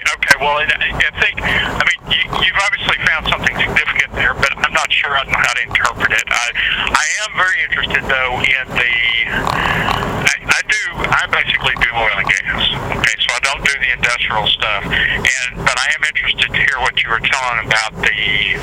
Right. Okay. Well, I mean, you've obviously found something significant there, but I'm not sure I know how to interpret it. I am very interested, though, in the. I basically do oil and gas. Okay, so I don't do the industrial stuff, but I am interested to hear what you were telling about the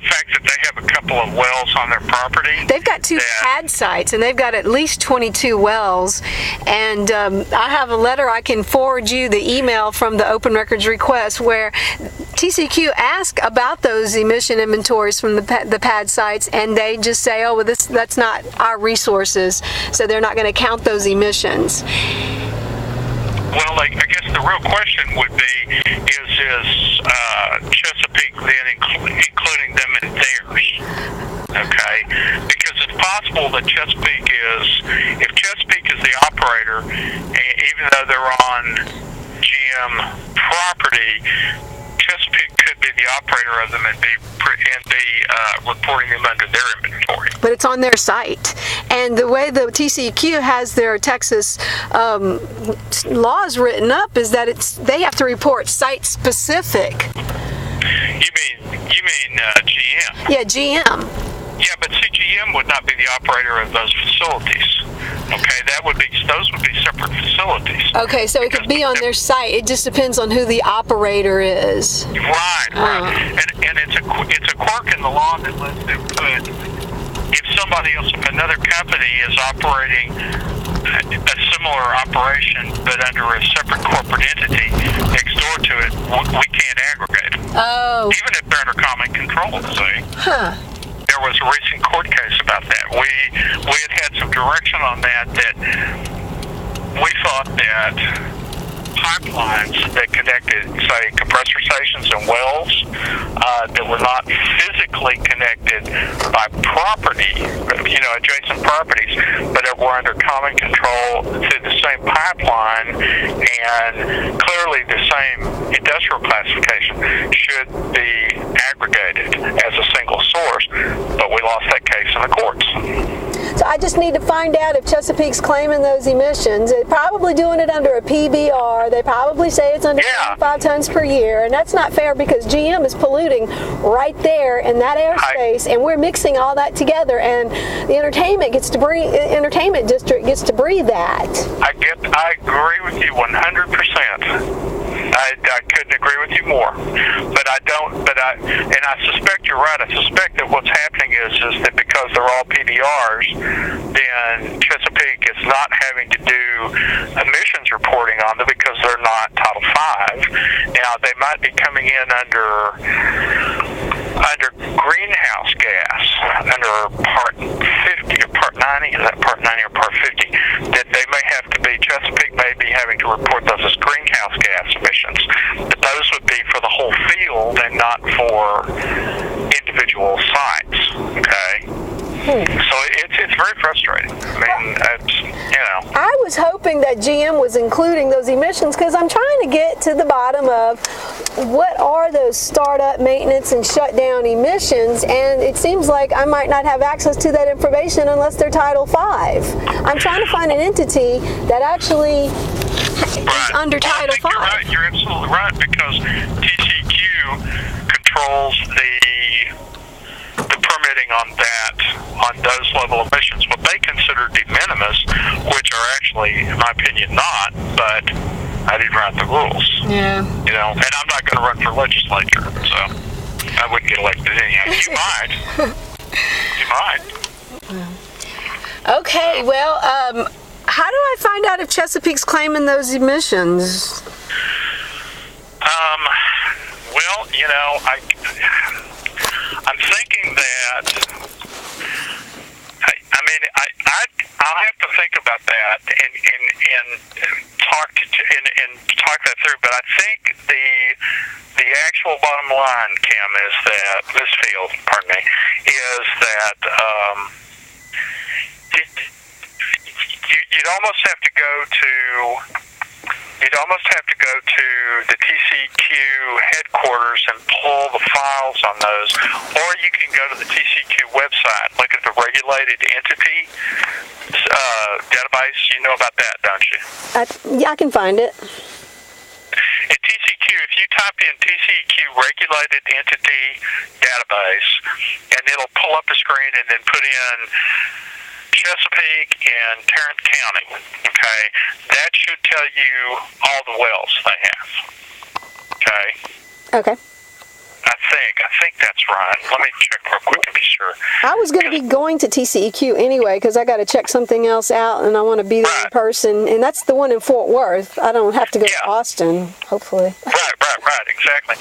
fact that they have a couple of wells on their property. They've got 2 pad sites, and they've got at least 22 wells. And I have a letter I can forward you, the email from the open records request, where TCEQ asked about those emission inventories from the pad sites, and they just say, oh, well, that's not our resources, so they're not going to count those emissions. Well, I guess the real question would be, is Chesapeake then including them in theirs? Okay? Because it's possible that if Chesapeake is the operator, even though they're on GM property, Chesapeake could be the operator of them and be reporting them under their inventory. But it's on their site. And the way the TCEQ has their Texas laws written up is that they have to report site-specific. You mean GM? Yeah, GM. Yeah, but CGM would not be the operator of those facilities. Okay, those would be separate facilities. Okay, so it could be on their site. It just depends on who the operator is. Right. And it's a quirk in the law that lets them put, if another company is operating a similar operation but under a separate corporate entity next door to it, we can't aggregate it. Oh. Even if they're under common control, see? Huh. There was a recent court case about that. We had some direction on that we thought that pipelines that connected, say, compressor stations and wells that were not physically connected by property, adjacent properties, but that were under common control through the same pipeline and clearly the same industrial classification should be aggregated as a single source, but we lost that case in the courts. So I just need to find out if Chesapeake's claiming those emissions. They're probably doing it under a PBR. They probably say it's under 25 tons per year, and that's not fair because GM is polluting right there in that airspace, and we're mixing all that together, and the entertainment district gets to breathe that. I agree with you 100%. I couldn't agree with you more, but I suspect you're right. I suspect that what's happening is that because they're all PBRs, then Chesapeake is not having to do emissions reporting on them because they're not Title V. Now they might be coming in under greenhouse gas, under Part 50 or Part 90. Is that Part 90 or Part 50? That they may have to be. Chesapeake may be having to report those as greenhouse gas emissions. But those would be for the whole field and not for individual sites. Okay. So it's very frustrating. I mean, I was hoping that GM was including those emissions because I'm trying to get to the bottom of what are those startup, maintenance, and shutdown emissions, and it seems like I might not have access to that information unless they're Title V. I'm trying to find an entity that actually is under Title V. You're right. You're absolutely right because TCEQ controls the permitting on those level emissions, what they consider de minimis, which are actually, in my opinion, not, but I didn't write the rules. Yeah. And I'm not going to run for legislature, so I wouldn't get elected anyhow. You might. You might. Okay, well, how do I find out if Chesapeake's claiming those emissions? Well, I'm thinking that, I'll have to think about that and talk that through. But I think the actual bottom line, Kim, is that you'd almost have to go to. You'd almost have to go to the TCEQ headquarters and pull the files on those, or you can go to the TCEQ website, look at the regulated entity database. You know about that, don't you? Yeah, I can find it. In TCEQ, if you type in TCEQ regulated entity database, and it'll pull up the screen and then put in Chesapeake and Tarrant County, okay, that should tell you all the wells they have, okay? Okay. I think that's right. Let me check real quick and be sure. I was going to be going to TCEQ anyway because I got to check something else out and I want to be there in person. And that's the one in Fort Worth. I don't have to go to Austin, hopefully. Right, exactly.